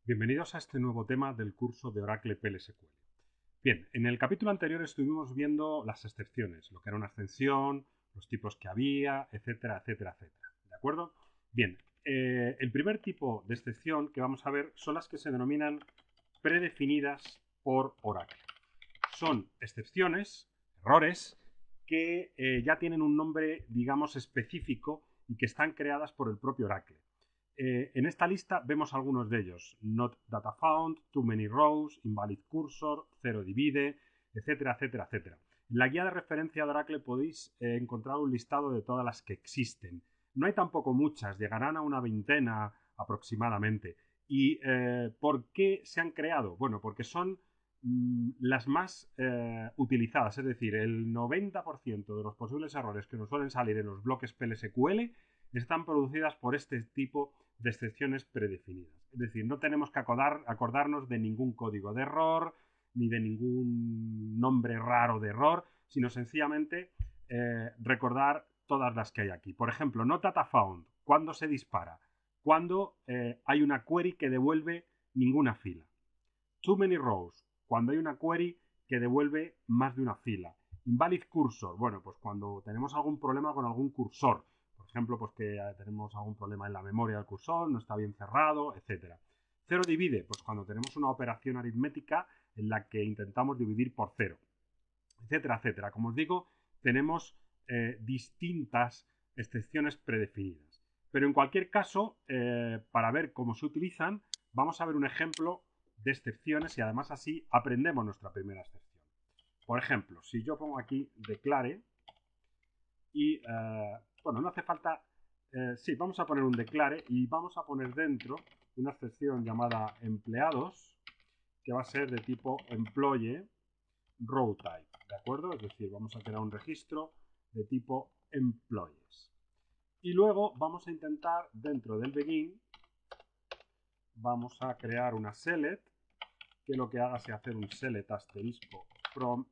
Bienvenidos a este nuevo tema del curso de Oracle PL/SQL. Bien, en el capítulo anterior estuvimos viendo las excepciones, lo que era una excepción, los tipos que había, etcétera, etcétera, etcétera. ¿De acuerdo? Bien, el primer tipo de excepción que vamos a ver son las que se denominan predefinidas por Oracle. Son excepciones, errores, que ya tienen un nombre, digamos, específico y que están creadas por el propio Oracle. En esta lista vemos algunos de ellos: not data found, too many rows, invalid cursor, zero divide, etcétera, etcétera, etcétera. En la guía de referencia de Oracle podéis encontrar un listado de todas las que existen. No hay tampoco muchas, llegarán a una veintena aproximadamente. ¿Y por qué se han creado? Bueno, porque son las más utilizadas, es decir, el 90% de los posibles errores que nos suelen salir en los bloques PL/SQL están producidas por este tipo de excepciones predefinidas. Es decir, no tenemos que acordarnos de ningún código de error ni de ningún nombre raro de error, sino sencillamente recordar todas las que hay aquí. Por ejemplo, not data found, ¿cuándo se dispara? Cuando hay una query que devuelve ninguna fila. Too many rows, cuando hay una query que devuelve más de una fila. Invalid cursor, bueno, pues cuando tenemos algún problema con algún cursor. Por ejemplo, pues que tenemos algún problema en la memoria del cursor, no está bien cerrado, etc. Cero divide, pues cuando tenemos una operación aritmética en la que intentamos dividir por cero, etcétera, etcétera. Como os digo, tenemos distintas excepciones predefinidas. Pero en cualquier caso, para ver cómo se utilizan, vamos a ver un ejemplo de excepciones y además así aprendemos nuestra primera excepción. Por ejemplo, si yo pongo aquí declare y, bueno, no hace falta, sí, vamos a poner un declare y vamos a poner dentro una excepción llamada empleados, que va a ser de tipo employee row type, ¿de acuerdo? Es decir, vamos a crear un registro de tipo employees. Y luego vamos a intentar, dentro del begin, vamos a crear una select, que lo que haga sea hacer un select asterisco from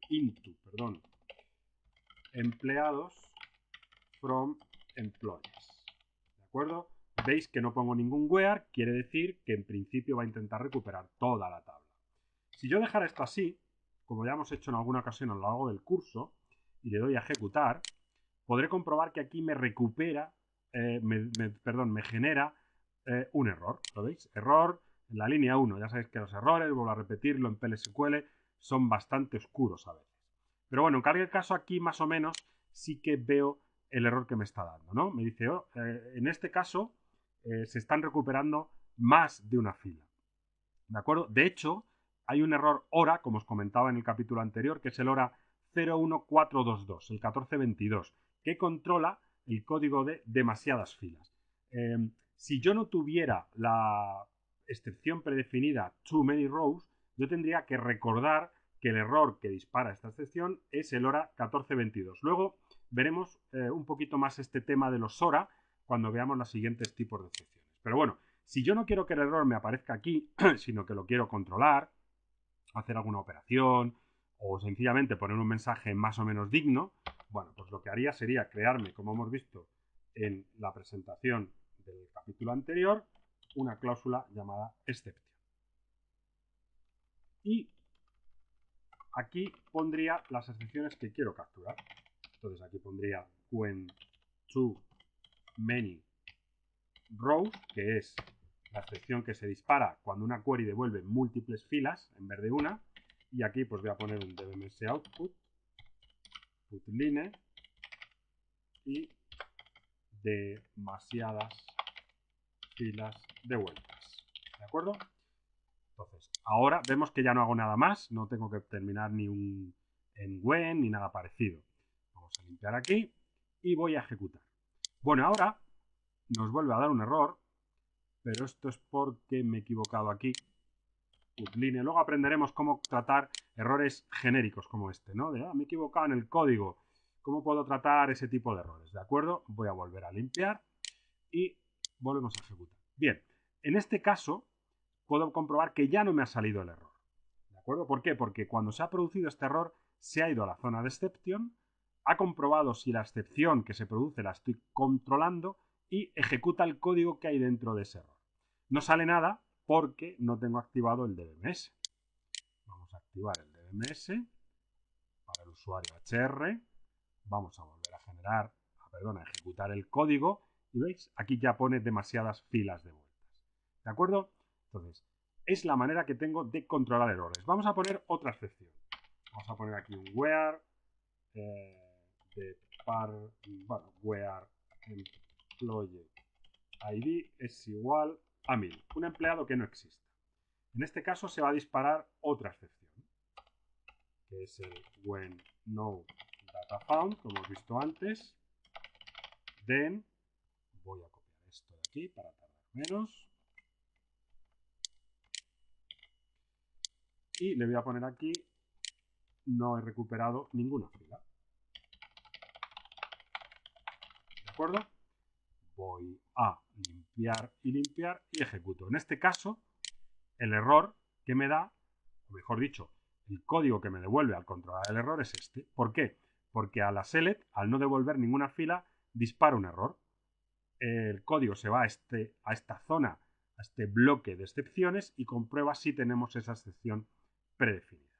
into, perdón, empleados from employees. ¿De acuerdo? Veis que no pongo ningún where, quiere decir que en principio va a intentar recuperar toda la tabla. Si yo dejara esto así, como ya hemos hecho en alguna ocasión a lo largo del curso, y le doy a ejecutar, podré comprobar que aquí me recupera, me genera un error. ¿Lo veis? Error en la línea 1. Ya sabéis que los errores, vuelvo a repetirlo, en PL/SQL son bastante oscuros a veces. Pero bueno, en cualquier caso aquí más o menos sí que veo el error que me está dando, ¿no? Me dice, en este caso se están recuperando más de una fila. ¿De acuerdo? De hecho, hay un error hora, como os comentaba en el capítulo anterior, que es el hora 01422, el 1422, que controla el código de demasiadas filas. Si yo no tuviera la excepción predefinida too many rows, yo tendría que recordar que el error que dispara esta excepción es el hora 1422. Luego veremos un poquito más este tema de los hora cuando veamos los siguientes tipos de excepciones. Pero bueno, si yo no quiero que el error me aparezca aquí, sino que lo quiero controlar, hacer alguna operación o sencillamente poner un mensaje más o menos digno, bueno, pues lo que haría sería crearme, como hemos visto en la presentación del capítulo anterior, una cláusula llamada exception. Y aquí pondría las excepciones que quiero capturar. Entonces aquí pondría when too many rows, que es la excepción que se dispara cuando una query devuelve múltiples filas en vez de una. Y aquí pues voy a poner un dbms output, putline y demasiadas filas devueltas. ¿De acuerdo? Entonces, ahora vemos que ya no hago nada más, no tengo que terminar ni un en when ni nada parecido. Vamos a limpiar aquí y voy a ejecutar. Bueno, ahora nos vuelve a dar un error, pero esto es porque me he equivocado aquí. Putline. Luego aprenderemos cómo tratar errores genéricos como este, ¿no? De, me he equivocado en el código. ¿Cómo puedo tratar ese tipo de errores? ¿De acuerdo? Voy a volver a limpiar y volvemos a ejecutar. Bien, en este caso puedo comprobar que ya no me ha salido el error. ¿De acuerdo? ¿Por qué? Porque cuando se ha producido este error, se ha ido a la zona de exception, ha comprobado si la excepción que se produce la estoy controlando y ejecuta el código que hay dentro de ese error. No sale nada porque no tengo activado el DBMS. Vamos a activar el DBMS para el usuario HR. Vamos a volver a generar, a ejecutar el código y veis, aquí ya pone demasiadas filas de vueltas. ¿De acuerdo? Entonces, es la manera que tengo de controlar errores. Vamos a poner otra excepción. Vamos a poner aquí un where where employee ID es igual a 1000. Un empleado que no exista. En este caso se va a disparar otra excepción, que es el when no data found, como hemos visto antes. Then voy a copiar esto de aquí para tardar menos. Y le voy a poner aquí, no he recuperado ninguna fila. ¿De acuerdo? Voy a limpiar y ejecuto. En este caso, el error que me da, o mejor dicho, el código que me devuelve al controlar el error es este. ¿Por qué? Porque a la select, al no devolver ninguna fila, dispara un error. El código se va a esta zona, a este bloque de excepciones y comprueba si tenemos esa excepción predefinida.